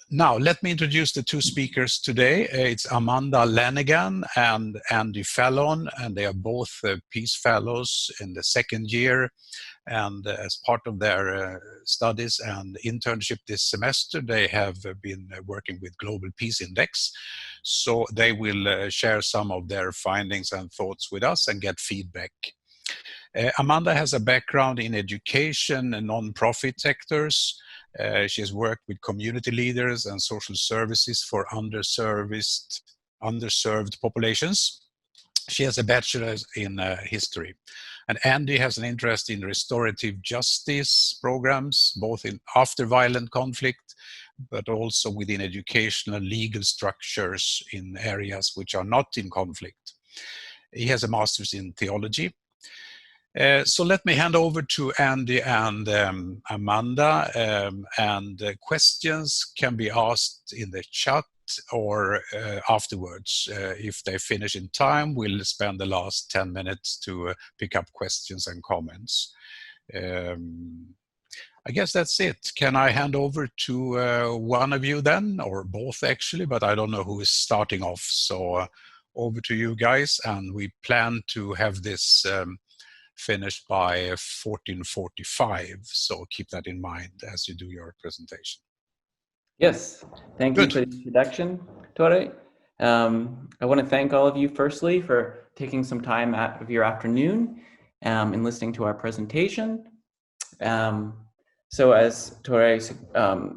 Now, let me introduce the two speakers today. It's Amanda Lanigan and Andy Felon, and they are both Peace Fellows in the second year. And as part of their studies and internship this semester, they have been working with Global Peace Index. So they will share some of their findings and thoughts with us and get feedback. Amanda has a background in education and non-profit sectors. She has worked with community leaders and social services for underserved populations. She has a bachelor's in history. And Andy has an interest in restorative justice programs, both in after violent conflict, but also within educational legal structures in areas which are not in conflict. He has a master's in theology. So let me hand over to Andy and Amanda, and questions can be asked in the chat or afterwards. If they finish in time, we'll spend the last 10 minutes to pick up questions and comments. I guess that's it. Can I hand over to one of you then, or both actually, but I don't know who is starting off. So over to you guys, and we plan to have this finished by 14:45, so keep that in mind as you do your presentation. Yes, thank you for the introduction, Tore. I want to thank all of you firstly for taking some time out of your afternoon and listening to our presentation. So as Tore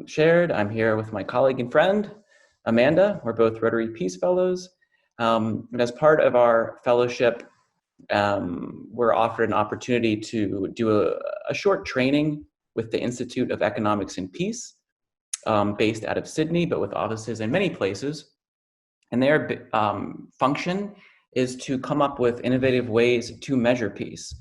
shared, I'm here with my colleague and friend, Amanda. We're both Rotary Peace Fellows. And as part of our fellowship, we're offered an opportunity to do a short training with the Institute of Economics and Peace, based out of Sydney, but with offices in many places. And their function is to come up with innovative ways to measure peace,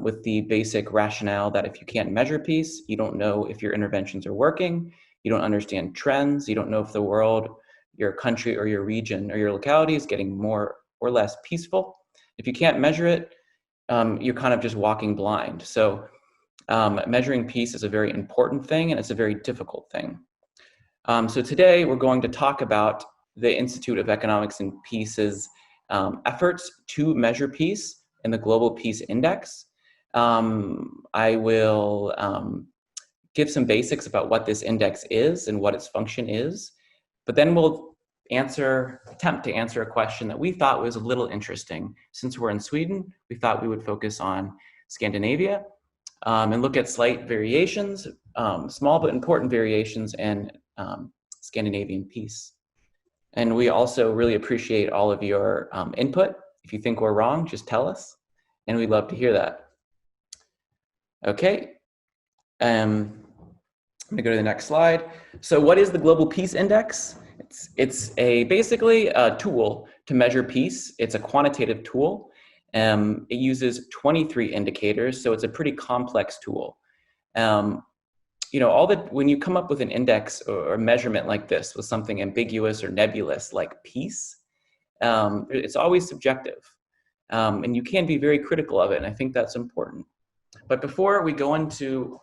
with the basic rationale that if you can't measure peace, you don't know if your interventions are working, you don't understand trends, you don't know if the world, your country or your region or your locality is getting more or less peaceful. If you can't measure it, you're kind of just walking blind. So measuring peace is a very important thing, and it's a very difficult thing. So today we're going to talk about the Institute of Economics and Peace's efforts to measure peace in the Global Peace Index. I will give some basics about what this index is and what its function is, but then we'll attempt to answer a question that we thought was a little interesting. Since we're in Sweden, we thought we would focus on Scandinavia and look at slight variations, small but important variations in Scandinavian peace. And we also really appreciate all of your input. If you think we're wrong, just tell us, and we'd love to hear that. Okay, I'm gonna go to the next slide. So what is the Global Peace Index? It's basically a tool to measure peace. It's a quantitative tool. It uses 23 indicators, so it's a pretty complex tool. You know, when you come up with an index or measurement like this with something ambiguous or nebulous like peace, it's always subjective. And you can be very critical of it, and I think that's important. But before we go into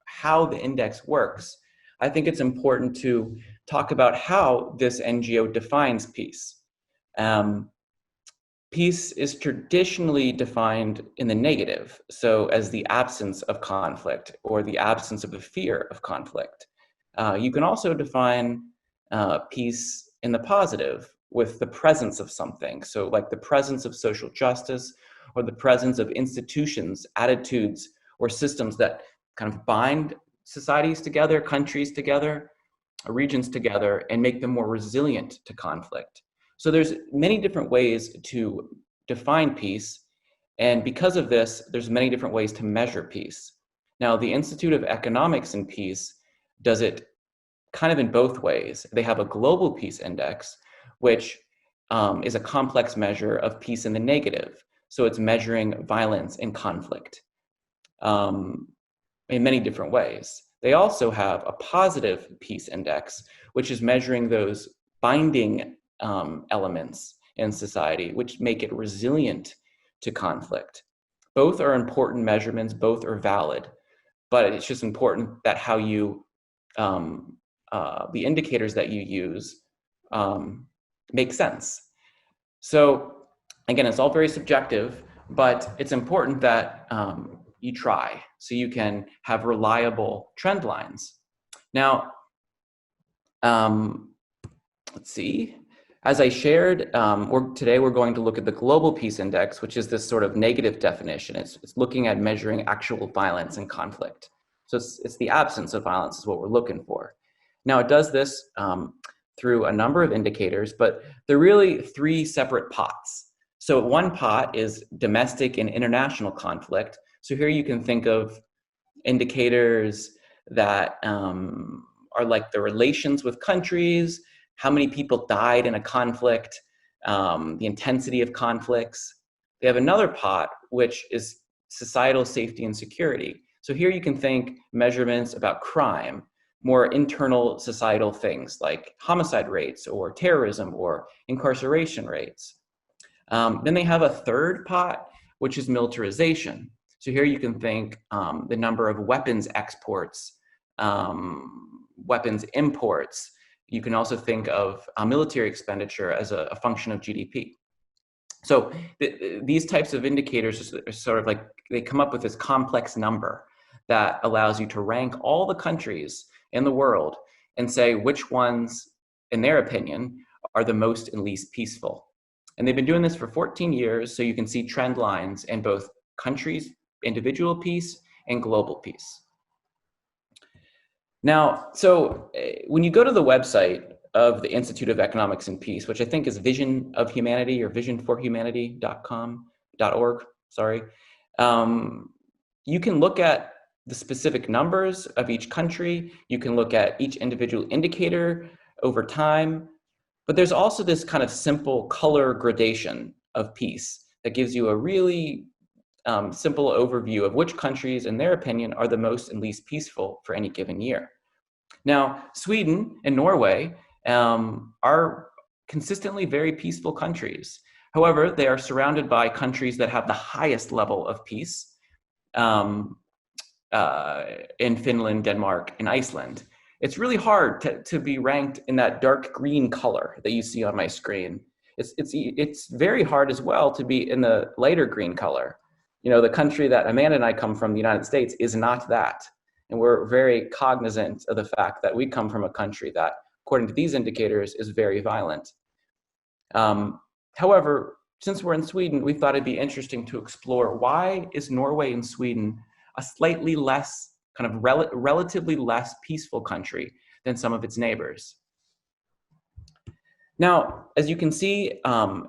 how the index works, I think it's important to talk about how this NGO defines peace. Peace is traditionally defined in the negative, so as the absence of conflict or the absence of the fear of conflict. You can also define peace in the positive with the presence of something, so like the presence of social justice or the presence of institutions, attitudes, or systems that kind of bind societies together, countries together, regions together, and make them more resilient to conflict. So there's many different ways to define peace, and because of this, there's many different ways to measure peace. Now, the Institute of Economics and Peace does it kind of in both ways. They have a Global Peace Index, which is a complex measure of peace in the negative. So it's measuring violence and conflict in many different ways. They also have a positive peace index, which is measuring those binding elements in society, which make it resilient to conflict. Both are important measurements, both are valid, but it's just important that how you the indicators that you use make sense. So again, it's all very subjective, but it's important that you try so you can have reliable trend lines. Now, let's see. As I shared, today we're going to look at the Global Peace Index, which is this sort of negative definition. It's looking at measuring actual violence and conflict. So it's the absence of violence is what we're looking for. Now it does this through a number of indicators, but they're really three separate pots. So one pot is domestic and international conflict. So here you can think of indicators that are like the relations with countries, how many people died in a conflict, the intensity of conflicts. They have another pot, which is societal safety and security. So here you can think measurements about crime, more internal societal things like homicide rates or terrorism or incarceration rates. Then they have a third pot, which is militarization. So here you can think the number of weapons exports, weapons imports. You can also think of military expenditure as a function of GDP. So these types of indicators are sort of like, they come up with this complex number that allows you to rank all the countries in the world and say which ones, in their opinion, are the most and least peaceful. And they've been doing this for 14 years, so you can see trend lines in both countries, individual peace, and global peace. Now, so when you go to the website of the Institute of Economics and Peace, which I think is Vision of Humanity or visionforhumanity.org, sorry, you can look at the specific numbers of each country. You can look at each individual indicator over time. But there's also this kind of simple color gradation of peace that gives you a really simple overview of which countries, in their opinion, are the most and least peaceful for any given year. Now, Sweden and Norway are consistently very peaceful countries. However, they are surrounded by countries that have the highest level of peace in Finland, Denmark, and Iceland. It's really hard to be ranked in that dark green color that you see on my screen. It's very hard as well to be in the lighter green color. You know, the country that Amanda and I come from, the United States, is not that. And we're very cognizant of the fact that we come from a country that, according to these indicators, is very violent. However, since we're in Sweden, we thought it'd be interesting to explore why is Norway and Sweden a slightly less, kind of relatively less peaceful country than some of its neighbors. Now, as you can see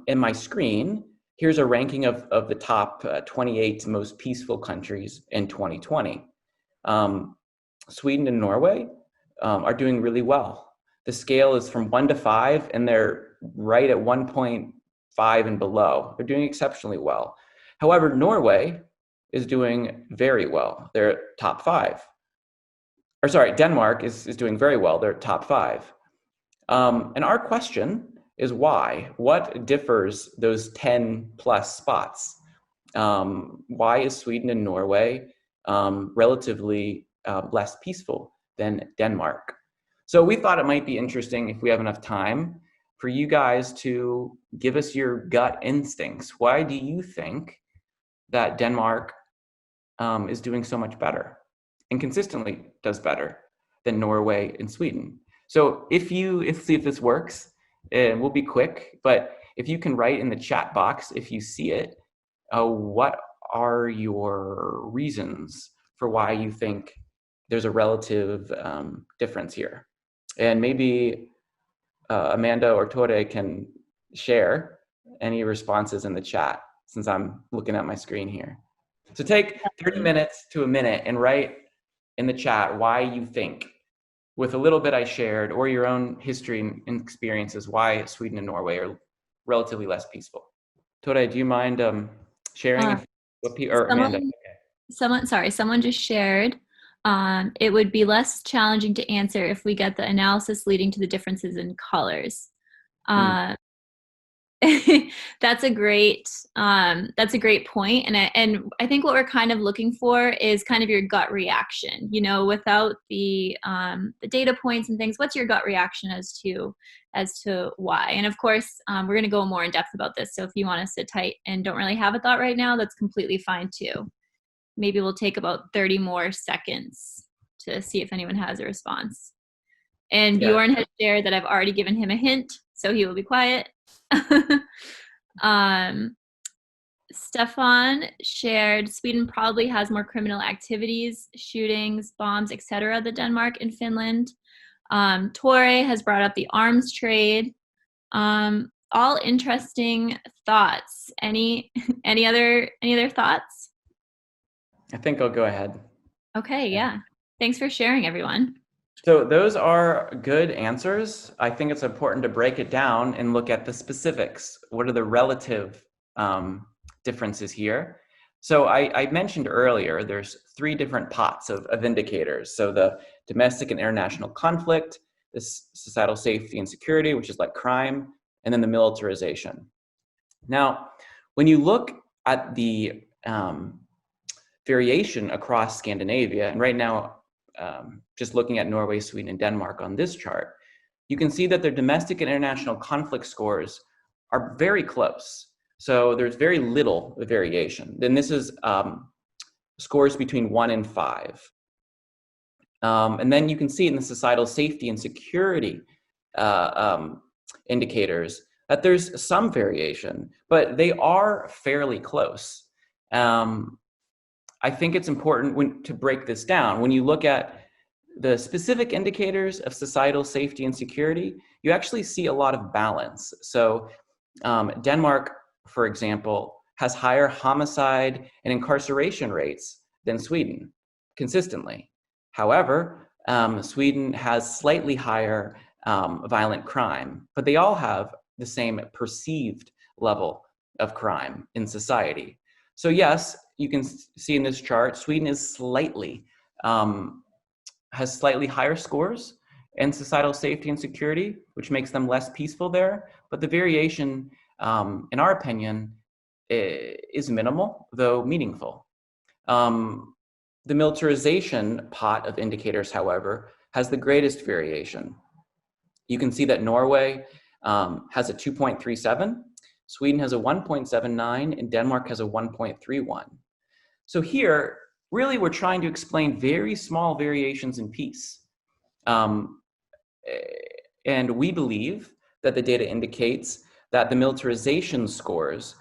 in my screen, here's a ranking of the top 28 most peaceful countries in 2020. Sweden and Norway are doing really well. The scale is from 1 to 5, and they're right at 1.5 and below. They're doing exceptionally well. However, Norway is doing very well. They're top 5. Or sorry, Denmark is doing very well. They're top 5. And our question is why? What differs those 10 plus spots? Why is Sweden and Norway relatively less peaceful than Denmark? So we thought it might be interesting, if we have enough time, for you guys to give us your gut instincts. Why do you think that Denmark is doing so much better and consistently does better than Norway and Sweden? So let's see if this works, and we'll be quick, but if you can write in the chat box if you see it, what are your reasons for why you think there's a relative difference here? And maybe Amanda or Tore can share any responses in the chat, since I'm looking at my screen here. So take 30 minutes to a minute and write in the chat why you think, with a little bit I shared, or your own history and experiences, why Sweden and Norway are relatively less peaceful. Tore, do you mind sharing? Or Amanda? Someone just shared. It would be less challenging to answer if we get the analysis leading to the differences in colors. That's a great point, and I think what we're kind of looking for is kind of your gut reaction. You know, without the data points and things, what's your gut reaction as to why? And of course, we're going to go more in depth about this. So if you want to sit tight and don't really have a thought right now, that's completely fine too. Maybe we'll take about 30 more seconds to see if anyone has a response. And Yeah. Bjorn has shared that I've already given him a hint, so he will be quiet. Stefan shared Sweden probably has more criminal activities, shootings, bombs, etc. than Denmark and Finland. Torre has brought up the arms trade. All interesting thoughts. Any other thoughts? I think I'll go ahead. Okay, yeah. Thanks for sharing, everyone. So those are good answers. I think it's important to break it down and look at the specifics. What are the relative differences here? So I mentioned earlier, there's 3 different pots of indicators. So the domestic and international conflict, the societal safety and security, which is like crime, and then the militarization. Now, when you look at the variation across Scandinavia, and right now, just looking at Norway, Sweden, and Denmark on this chart, you can see that their domestic and international conflict scores are very close. So there's very little variation. Then this is scores between 1 and 5. And then you can see in the societal safety and security indicators that there's some variation, but they are fairly close. I think it's important to break this down. When you look at the specific indicators of societal safety and security, you actually see a lot of balance. So Denmark, for example, has higher homicide and incarceration rates than Sweden consistently. However, Sweden has slightly higher violent crime, but they all have the same perceived level of crime in society. So yes, you can see in this chart, Sweden is has slightly higher scores in societal safety and security, which makes them less peaceful there. But the variation, in our opinion, is minimal, though meaningful. The militarization pot of indicators, however, has the greatest variation. You can see that Norway has a 2.37, Sweden has a 1.79, and Denmark has a 1.31. So here, really, we're trying to explain very small variations in peace. And we believe that the data indicates that the militarization scores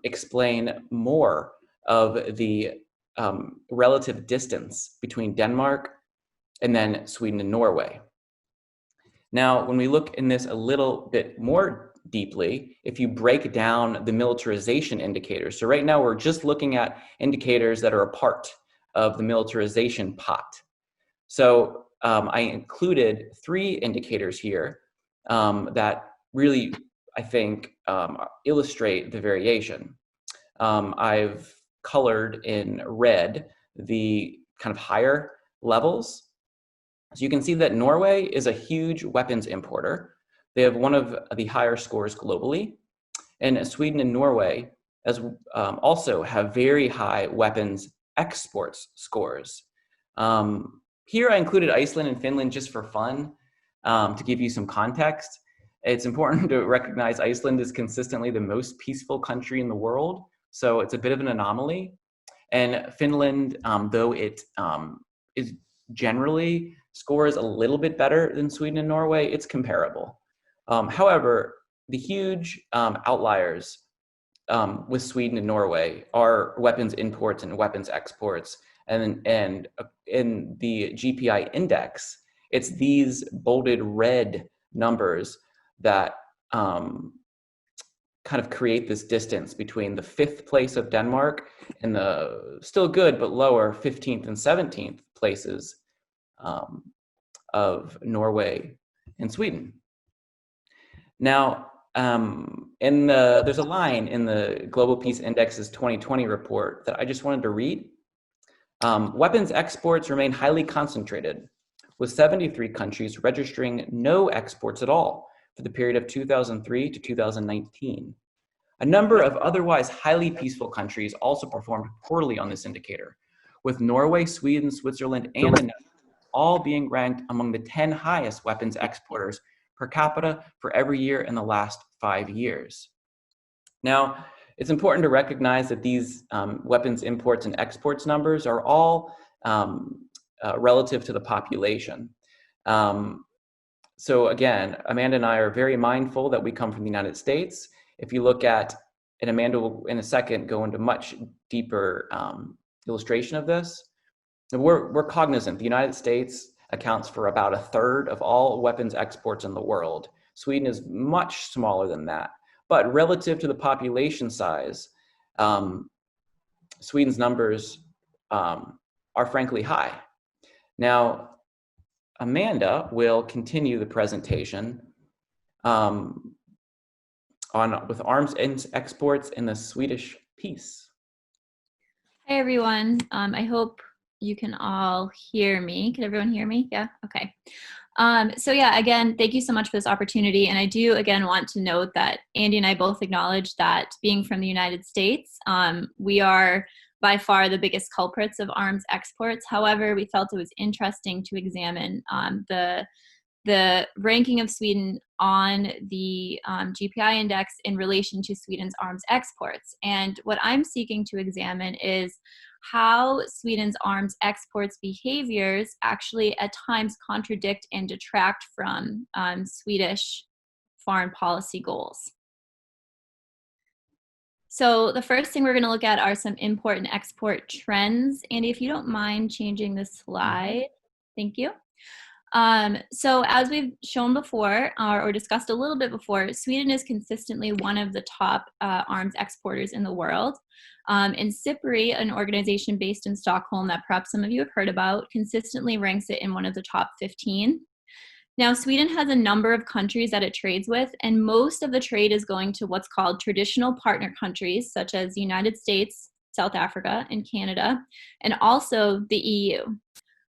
explain more of the relative distance between Denmark and then Sweden and Norway. Now, when we look in this a little bit more deeply, if you break down the militarization indicators, so right now we're just looking at indicators that are a part of the militarization pot. So I included 3 indicators here that really, I think, illustrate the variation. I've colored in red the kind of higher levels. So you can see that Norway is a huge weapons importer. They have one of the higher scores globally. And Sweden and Norway also have very high weapons exports scores. Here I included Iceland and Finland just for fun, to give you some context. It's important to recognize Iceland is consistently the most peaceful country in the world. So it's a bit of an anomaly. And Finland, though it is generally scores a little bit better than Sweden and Norway, it's comparable. However, the huge outliers with Sweden and Norway are weapons imports and weapons exports. And in the GPI index, it's these bolded red numbers that kind of create this distance between the 5th place of Denmark and the still good but lower 15th and 17th places of Norway and Sweden. Now, there's a line in the Global Peace Index's 2020 report that I just wanted to read. Weapons exports remain highly concentrated, with 73 countries registering no exports at all for the period of 2003 to 2019. A number of otherwise highly peaceful countries also performed poorly on this indicator, with Norway, Sweden, Switzerland, and the Netherlands all being ranked among the 10 highest weapons exporters per capita for every year in the last 5 years. Now, it's important to recognize that these weapons imports and exports numbers are all relative to the population. So again, Amanda and I are very mindful that we come from the United States. If you look at, and Amanda will in a second go into much deeper illustration of this, we're cognizant the United States accounts for about a third of all weapons exports in the world. Sweden is much smaller than that. But relative to the population size, Sweden's numbers are frankly high. Now, Amanda will continue the presentation with arms exports in the Swedish peace. Hi, everyone. I hope you can all hear me. Can everyone hear me? Yeah, okay. So yeah, again, thank you so much for this opportunity. And I do, again, want to note that Andy and I both acknowledge that being from the United States, we are by far the biggest culprits of arms exports. However, we felt it was interesting to examine the ranking of Sweden on the GPI index in relation to Sweden's arms exports. And what I'm seeking to examine is how Sweden's arms exports behaviors actually at times contradict and detract from Swedish foreign policy goals. So the first thing we're going to look at are some important export trends. Andy, if you don't mind changing the slide, thank you. So as we've shown before, or discussed a little bit before, Sweden is consistently one of the top arms exporters in the world. And SIPRI, an organization based in Stockholm that perhaps some of you have heard about, consistently ranks it in one of the top 15. Now, Sweden has a number of countries that it trades with, and most of the trade is going to what's called traditional partner countries, such as the United States, South Africa, and Canada, and also the EU.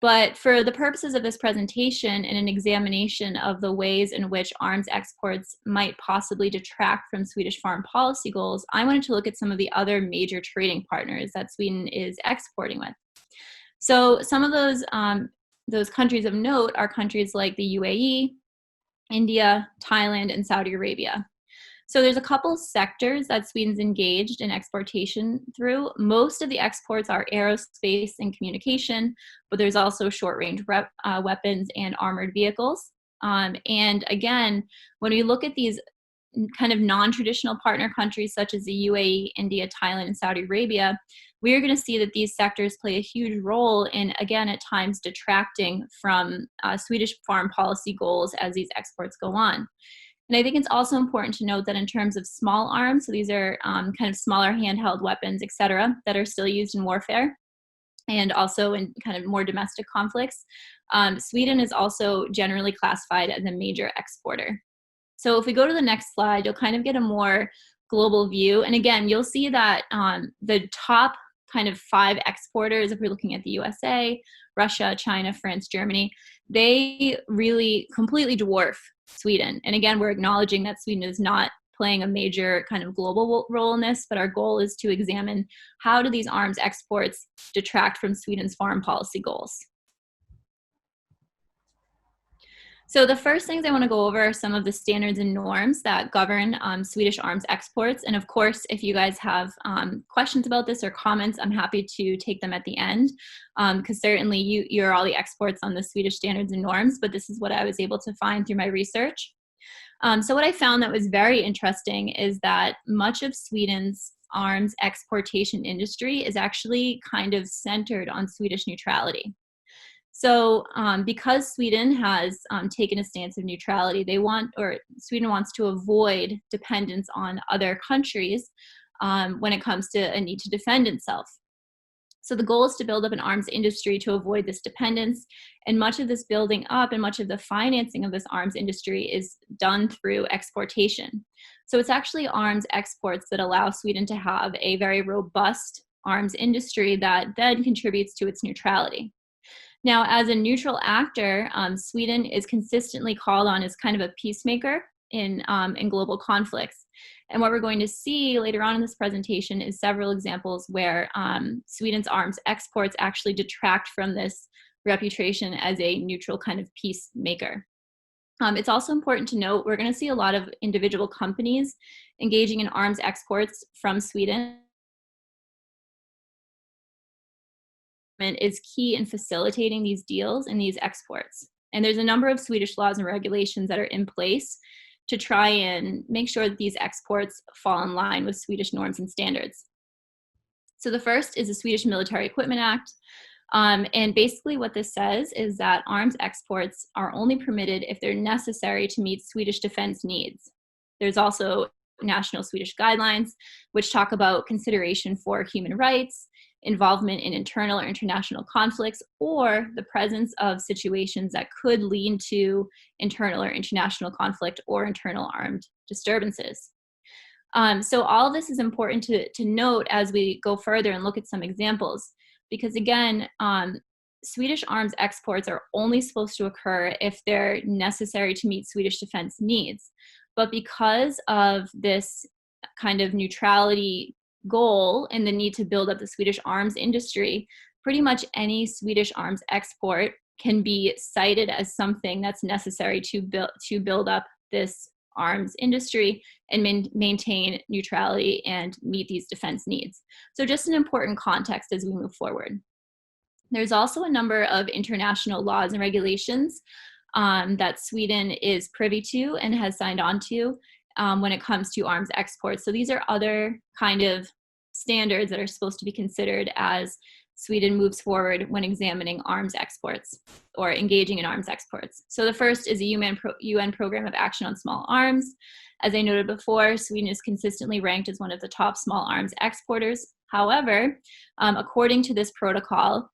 But for the purposes of this presentation and an examination of the ways in which arms exports might possibly detract from Swedish foreign policy goals, I wanted to look at some of the other major trading partners that Sweden is exporting with. So some of those countries of note are countries like the UAE, India, Thailand, and Saudi Arabia. So there's a couple sectors that Sweden's engaged in exportation through. Most of the exports are aerospace and communication, but there's also short-range weapons and armored vehicles. And again, when we look at these kind of non-traditional partner countries such as the UAE, India, Thailand, and Saudi Arabia, we are going to see that these sectors play a huge role in, again, at times detracting from Swedish foreign policy goals as these exports go on. And I think it's also important to note that in terms of small arms, so these are kind of smaller handheld weapons, et cetera, that are still used in warfare and also in kind of more domestic conflicts, Sweden is also generally classified as a major exporter. So if we go to the next slide, you'll kind of get a more global view. And again, you'll see that the top kind of 5 exporters, if we're looking at the USA, Russia, China, France, Germany, they really completely dwarf Sweden. And again, we're acknowledging that Sweden is not playing a major kind of global role in this, but our goal is to examine how do these arms exports detract from Sweden's foreign policy goals. So the first things I want to go over are some of the standards and norms that govern Swedish arms exports. And of course, if you guys have questions about this or comments, I'm happy to take them at the end, because certainly you're all the experts on the Swedish standards and norms, but this is what I was able to find through my research. So what I found that was very interesting is that much of Sweden's arms exportation industry is actually kind of centered on Swedish neutrality. So because Sweden has taken a stance of neutrality, Sweden wants to avoid dependence on other countries when it comes to a need to defend itself. So the goal is to build up an arms industry to avoid this dependence, and much of this building up and much of the financing of this arms industry is done through exportation. So it's actually arms exports that allow Sweden to have a very robust arms industry that then contributes to its neutrality. Now, as a neutral actor, Sweden is consistently called on as kind of a peacemaker in global conflicts. And what we're going to see later on in this presentation is several examples where Sweden's arms exports actually detract from this reputation as a neutral kind of peacemaker. It's also important to note we're going to see a lot of individual companies engaging in arms exports from Sweden. Is key in facilitating these deals and these exports. And there's a number of Swedish laws and regulations that are in place to try and make sure that these exports fall in line with Swedish norms and standards. So the first is the Swedish Military Equipment Act. And basically what this says is that arms exports are only permitted if they're necessary to meet Swedish defense needs. There's also national Swedish guidelines, which talk about consideration for human rights, involvement in internal or international conflicts, or the presence of situations that could lead to internal or international conflict or internal armed disturbances. So all of this is important to note as we go further and look at some examples, because again, Swedish arms exports are only supposed to occur if they're necessary to meet Swedish defense needs. But because of this kind of neutrality goal and the need to build up the Swedish arms industry, pretty much any Swedish arms export can be cited as something that's necessary to build up this arms industry and maintain neutrality and meet these defense needs. So just an important context as we move forward. There's also a number of international laws and regulations that Sweden is privy to and has signed on to when it comes to arms exports. So these are other kind of standards that are supposed to be considered as Sweden moves forward when examining arms exports or engaging in arms exports. So the first is a UN Program of Action on Small Arms. As I noted before, Sweden is consistently ranked as one of the top small arms exporters. However, according to this protocol,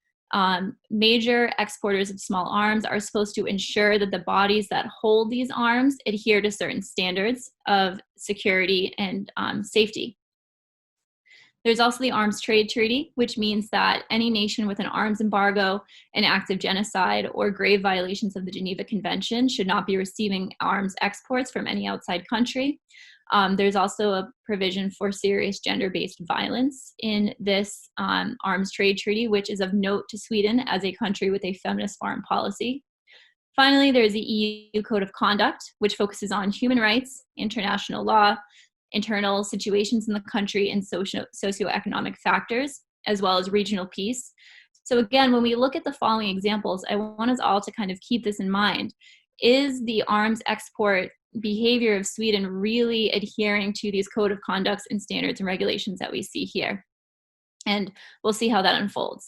major exporters of small arms are supposed to ensure that the bodies that hold these arms adhere to certain standards of security and safety. There's also the Arms Trade Treaty, which means that any nation with an arms embargo, an act of genocide, or grave violations of the Geneva Convention should not be receiving arms exports from any outside country. There's also a provision for serious gender-based violence in this arms trade treaty, which is of note to Sweden as a country with a feminist foreign policy. Finally, there's the EU Code of Conduct, which focuses on human rights, international law, internal situations in the country, and socioeconomic factors, as well as regional peace. So again, when we look at the following examples, I want us all to kind of keep this in mind. Is the arms export behavior of Sweden really adhering to these code of conducts and standards and regulations that we see here? And we'll see how that unfolds.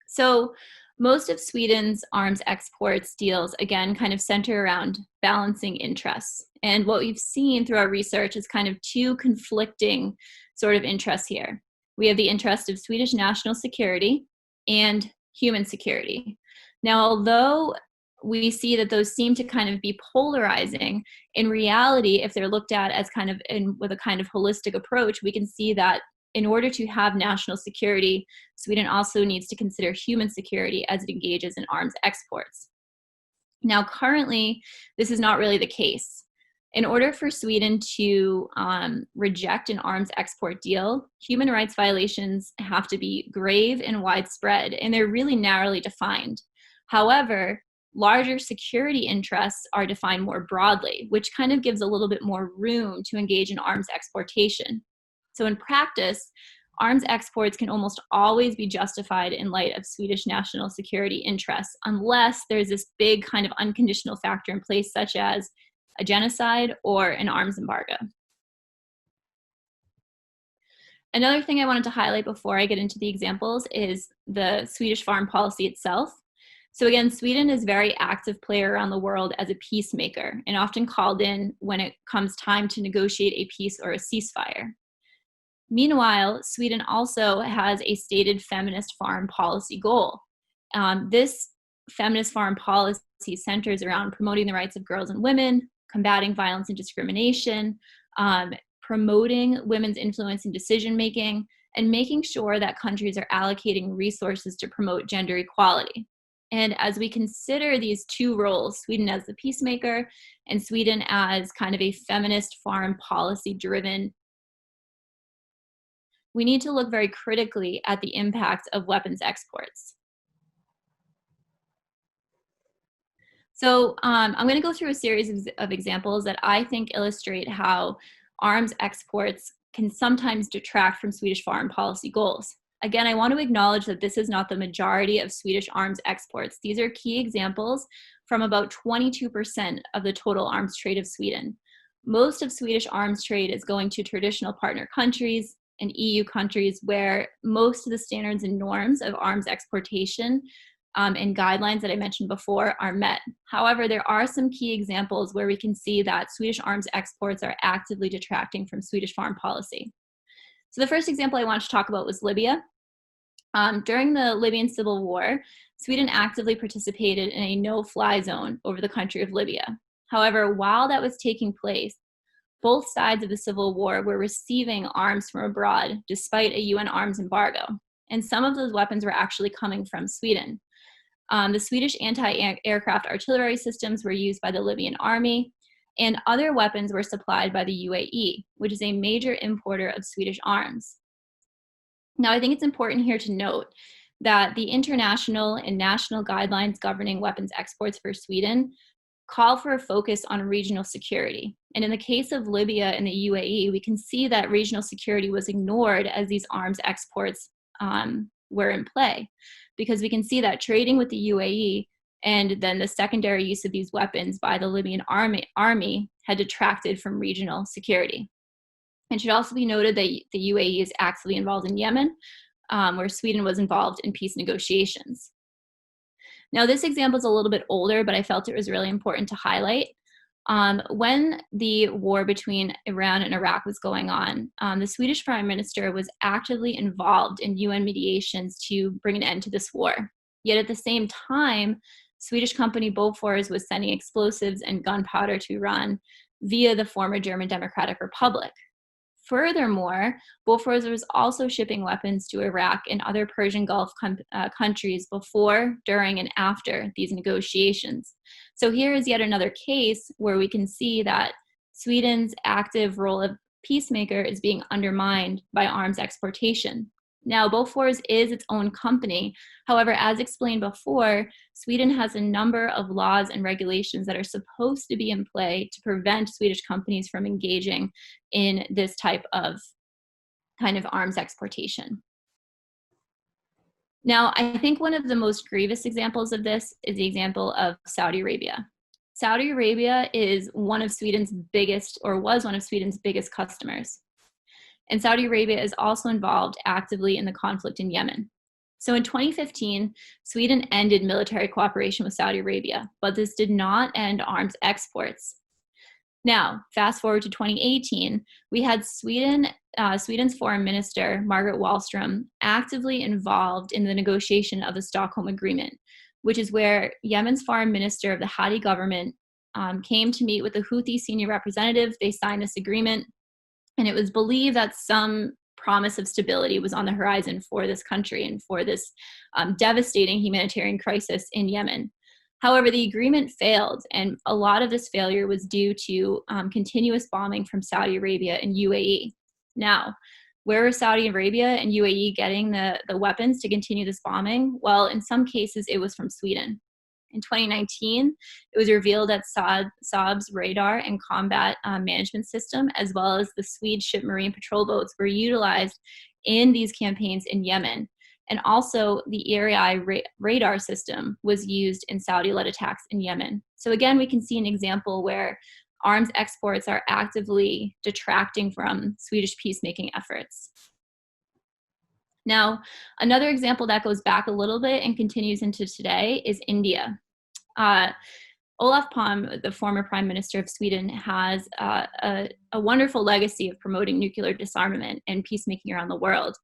So most of Sweden's arms exports deals, again, kind of center around balancing interests. And what we've seen through our research is kind of two conflicting sort of interests here. We have the interest of Swedish national security and human security. Now, although we see that those seem to kind of be polarizing, in reality, if they're looked at as kind of with a kind of holistic approach, we can see that in order to have national security, Sweden also needs to consider human security as it engages in arms exports. Now, currently, this is not really the case. In order for Sweden to reject an arms export deal, human rights violations have to be grave and widespread, and they're really narrowly defined. However, larger security interests are defined more broadly, which kind of gives a little bit more room to engage in arms exportation. So in practice, arms exports can almost always be justified in light of Swedish national security interests, unless there's this big kind of unconditional factor in place, such as a genocide or an arms embargo. Another thing I wanted to highlight before I get into the examples is the Swedish foreign policy itself. So again, Sweden is a very active player around the world as a peacemaker and often called in when it comes time to negotiate a peace or a ceasefire. Meanwhile, Sweden also has a stated feminist foreign policy goal. This feminist foreign policy centers around promoting the rights of girls and women, combating violence and discrimination, promoting women's influence in decision-making, and making sure that countries are allocating resources to promote gender equality. And as we consider these two roles, Sweden as the peacemaker and Sweden as kind of a feminist foreign policy driven, we need to look very critically at the impact of weapons exports. So I'm going to go through a series of examples that I think illustrate how arms exports can sometimes detract from Swedish foreign policy goals. Again, I want to acknowledge that this is not the majority of Swedish arms exports. These are key examples from about 22% of the total arms trade of Sweden. Most of Swedish arms trade is going to traditional partner countries and EU countries where most of the standards and norms of arms exportation and guidelines that I mentioned before are met. However, there are some key examples where we can see that Swedish arms exports are actively detracting from Swedish foreign policy. So the first example I wanted to talk about was Libya. During the Libyan civil war, Sweden actively participated in a no-fly zone over the country of Libya. However, while that was taking place, both sides of the civil war were receiving arms from abroad despite a UN arms embargo. And some of those weapons were actually coming from Sweden. The Swedish anti-aircraft artillery systems were used by the Libyan army, and other weapons were supplied by the UAE, which is a major importer of Swedish arms. Now, I think it's important here to note that the international and national guidelines governing weapons exports for Sweden call for a focus on regional security. And in the case of Libya and the UAE, we can see that regional security was ignored as these arms exports were in play, because we can see that trading with the UAE and then the secondary use of these weapons by the Libyan army had detracted from regional security. It should also be noted that the UAE is actively involved in Yemen, where Sweden was involved in peace negotiations. Now, this example is a little bit older, but I felt it was really important to highlight. When the war between Iran and Iraq was going on, the Swedish Prime Minister was actively involved in UN mediations to bring an end to this war. Yet at the same time, Swedish company Bofors was sending explosives and gunpowder to Iran via the former German Democratic Republic. Furthermore, Bofors was also shipping weapons to Iraq and other Persian Gulf countries before, during, and after these negotiations. So here is yet another case where we can see that Sweden's active role of peacemaker is being undermined by arms exportation. Now, Bofors is its own company. However, as explained before, Sweden has a number of laws and regulations that are supposed to be in play to prevent Swedish companies from engaging in this type of kind of arms exportation. Now, I think one of the most grievous examples of this is the example of Saudi Arabia. Saudi Arabia is one of Sweden's biggest, or was one of Sweden's biggest customers. And Saudi Arabia is also involved actively in the conflict in Yemen. So in 2015, Sweden ended military cooperation with Saudi Arabia, but this did not end arms exports. Now, fast forward to 2018, we had Sweden's foreign minister, Margaret Wallström, actively involved in the negotiation of the Stockholm Agreement, which is where Yemen's foreign minister of the Hadi government came to meet with the Houthi senior representative. They signed this agreement, and it was believed that some promise of stability was on the horizon for this country and for this devastating humanitarian crisis in Yemen. However, the agreement failed, and a lot of this failure was due to continuous bombing from Saudi Arabia and UAE. Now, where are Saudi Arabia and UAE getting the weapons to continue this bombing? Well, in some cases, it was from Sweden. In 2019, it was revealed that Saab's radar and combat management system, as well as the Swedish ship marine patrol boats, were utilized in these campaigns in Yemen. And also the ERI radar system was used in Saudi-led attacks in Yemen. So again, we can see an example where arms exports are actively detracting from Swedish peacemaking efforts. Now, another example that goes back a little bit and continues into today is India. Olof Palme, the former Prime Minister of Sweden, has a wonderful legacy of promoting nuclear disarmament and peacemaking around the world.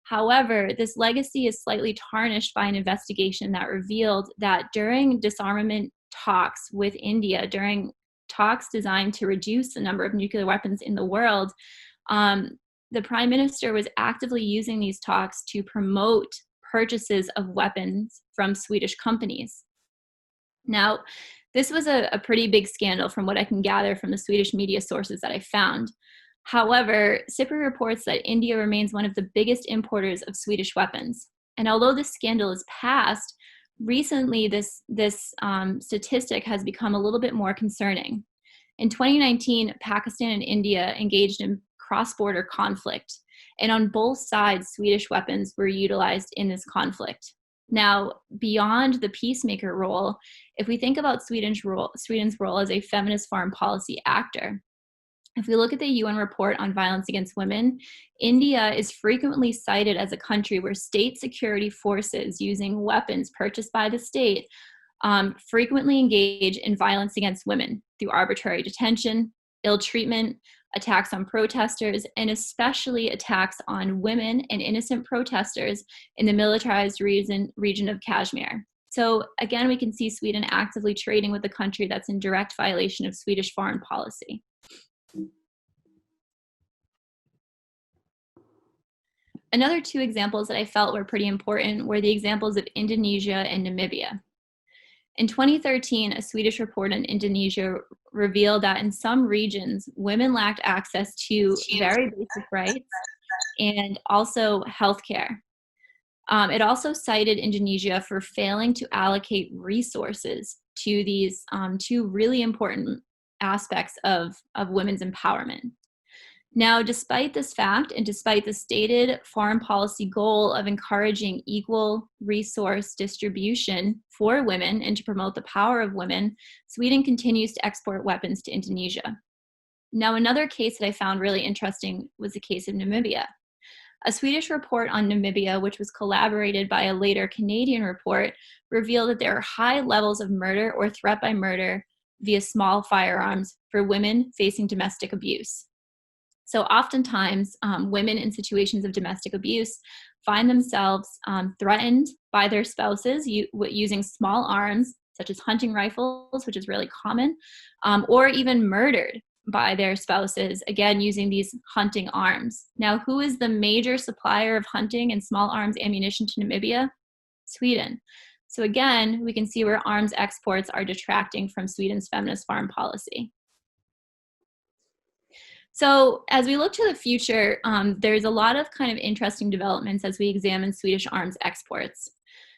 However, this legacy is slightly tarnished by an investigation that revealed that during disarmament talks with India, during talks designed to reduce the number of nuclear weapons in the world, the Prime Minister was actively using these talks to promote purchases of weapons from Swedish companies. Now, this was a pretty big scandal from what I can gather from the Swedish media sources that I found. However, SIPRI reports that India remains one of the biggest importers of Swedish weapons. And although this scandal is past, recently this statistic has become a little bit more concerning. In 2019, Pakistan and India engaged in cross-border conflict, and on both sides, Swedish weapons were utilized in this conflict. Now, beyond the peacemaker role, if we think about Sweden's role as a feminist foreign policy actor, if we look at the UN report on violence against women, India is frequently cited as a country where state security forces using weapons purchased by the state frequently engage in violence against women through arbitrary detention, ill treatment, attacks on protesters, and especially attacks on women and innocent protesters in the militarized region of Kashmir. So again, we can see Sweden actively trading with a country that's in direct violation of Swedish foreign policy. Another two examples that I felt were pretty important were the examples of Indonesia and Namibia. In 2013, a Swedish report on Indonesia revealed that in some regions, women lacked access to very basic rights and also healthcare. It also cited Indonesia for failing to allocate resources to these two really important aspects of women's empowerment. Now, despite this fact, and despite the stated foreign policy goal of encouraging equal resource distribution for women and to promote the power of women, Sweden continues to export weapons to Indonesia. Now, another case that I found really interesting was the case of Namibia. A Swedish report on Namibia, which was collaborated by a later Canadian report, revealed that there are high levels of murder or threat by murder via small firearms for women facing domestic abuse. So oftentimes, women in situations of domestic abuse find themselves threatened by their spouses using small arms, such as hunting rifles, which is really common, or even murdered by their spouses, again, using these hunting arms. Now, who is the major supplier of hunting and small arms ammunition to Namibia? Sweden. So again, we can see where arms exports are detracting from Sweden's feminist foreign policy. So as we look to the future, there's a lot of kind of interesting developments as we examine Swedish arms exports.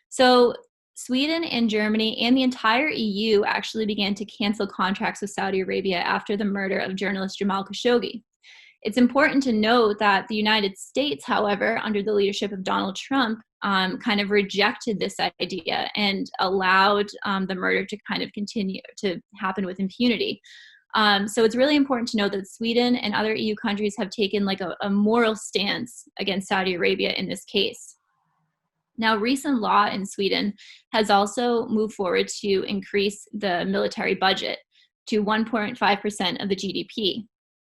So Sweden and Germany and the entire EU actually began to cancel contracts with Saudi Arabia after the murder of journalist Jamal Khashoggi. It's important to note that the United States, however, under the leadership of Donald Trump, kind of rejected this idea and allowed the murder to kind of continue to happen with impunity. So it's really important to know that Sweden and other EU countries have taken like a moral stance against Saudi Arabia in this case. Now, recent law in Sweden has also moved forward to increase the military budget to 1.5% of the GDP.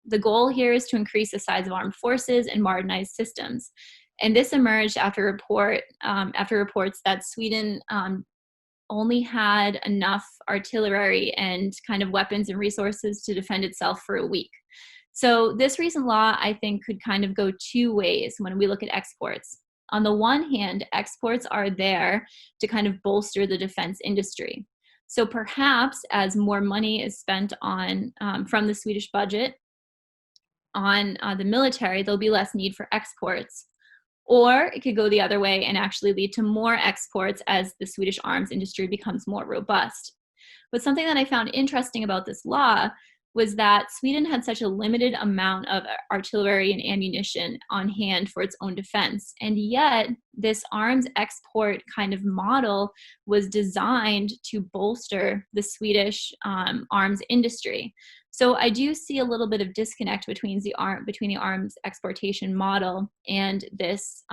The goal here is to increase the size of armed forces and modernize systems. And this emerged after reports that Sweden only had enough artillery and kind of weapons and resources to defend itself for a week. So this recent law, I think, could kind of go two ways when we look at exports. On the one hand, exports are there to kind of bolster the defense industry. So perhaps as more money is spent on from the Swedish budget on the military, there'll be less need for exports. Or it could go the other way and actually lead to more exports as the Swedish arms industry becomes more robust. But something that I found interesting about this law was that Sweden had such a limited amount of artillery and ammunition on hand for its own defense. And yet this arms export kind of model was designed to bolster the Swedish arms industry. So I do see a little bit of disconnect between the arms exportation model and this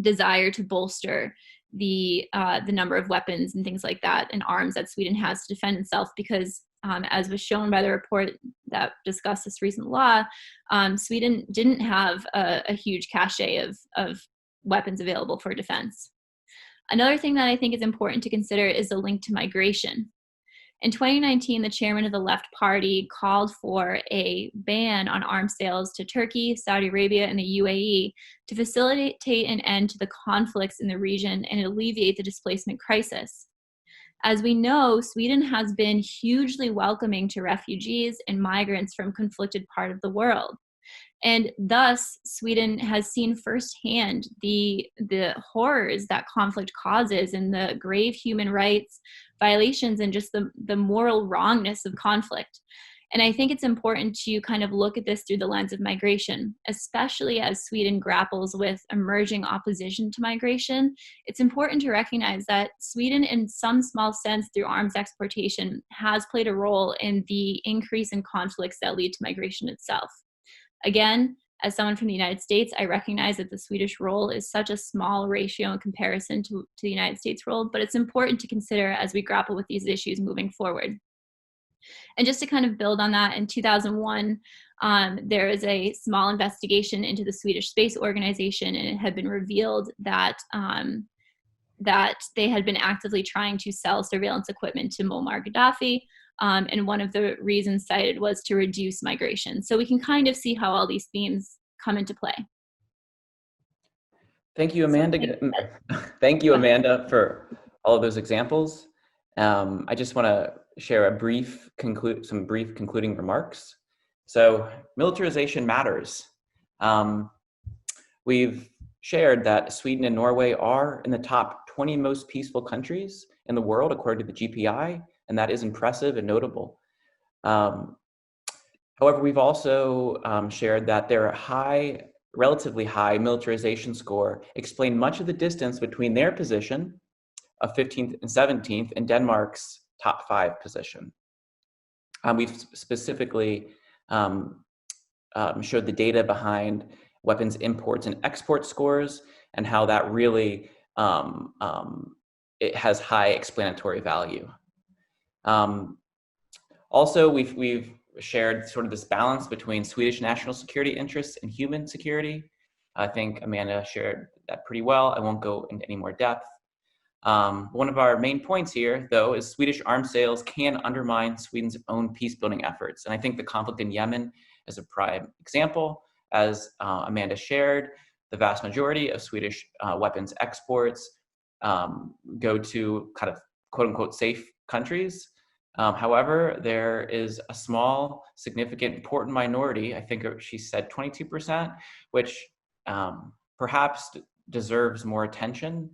desire to bolster the number of weapons and things like that and arms that Sweden has to defend itself, because as was shown by the report that discussed this recent law, Sweden didn't have a huge cache of weapons available for defense. Another thing that I think is important to consider is the link to migration. In 2019, the chairman of the Left Party called for a ban on arms sales to Turkey, Saudi Arabia, and the UAE to facilitate an end to the conflicts in the region and alleviate the displacement crisis. As we know, Sweden has been hugely welcoming to refugees and migrants from conflicted part of the world. And thus, Sweden has seen firsthand the horrors that conflict causes and the grave human rights violations and just the moral wrongness of conflict. And I think it's important to kind of look at this through the lens of migration, especially as Sweden grapples with emerging opposition to migration. It's important to recognize that Sweden, in some small sense, through arms exportation, has played a role in the increase in conflicts that lead to migration itself. Again, as someone from the United States, I recognize that the Swedish role is such a small ratio in comparison to the United States role, but it's important to consider as we grapple with these issues moving forward. And just to kind of build on that, in 2001, there was a small investigation into the Swedish Space Organization, and it had been revealed that that they had been actively trying to sell surveillance equipment to Muammar Gaddafi. And one of the reasons cited was to reduce migration. So we can kind of see how all these themes come into play. Thank you, Amanda. Thank you, Amanda, for all of those examples. I just want to share some brief concluding remarks. So, militarization matters. We've shared that Sweden and Norway are in the top 20 most peaceful countries in the world, according to the GPI, and that is impressive and notable. However, we've also shared that their relatively high militarization score explain much of the distance between their position of 15th and 17th and Denmark's top 5 position. We've specifically showed the data behind weapons imports and export scores and how that really it has high explanatory value. Also, we've shared sort of this balance between Swedish national security interests and human security. I think Amanda shared that pretty well. I won't go into any more depth. One of our main points here, though, is Swedish arms sales can undermine Sweden's own peace-building efforts. And I think the conflict in Yemen is a prime example. As Amanda shared, the vast majority of Swedish weapons exports go to kind of quote-unquote safe countries. However, there is a small, significant, important minority, I think she said 22%, which perhaps deserves more attention.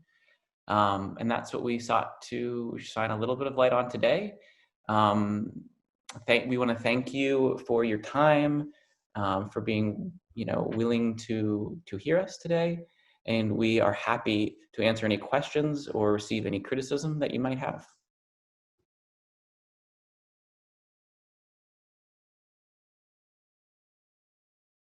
And that's what we sought to shine a little bit of light on today. We want to thank you for your time, for being willing to hear us today. And we are happy to answer any questions or receive any criticism that you might have.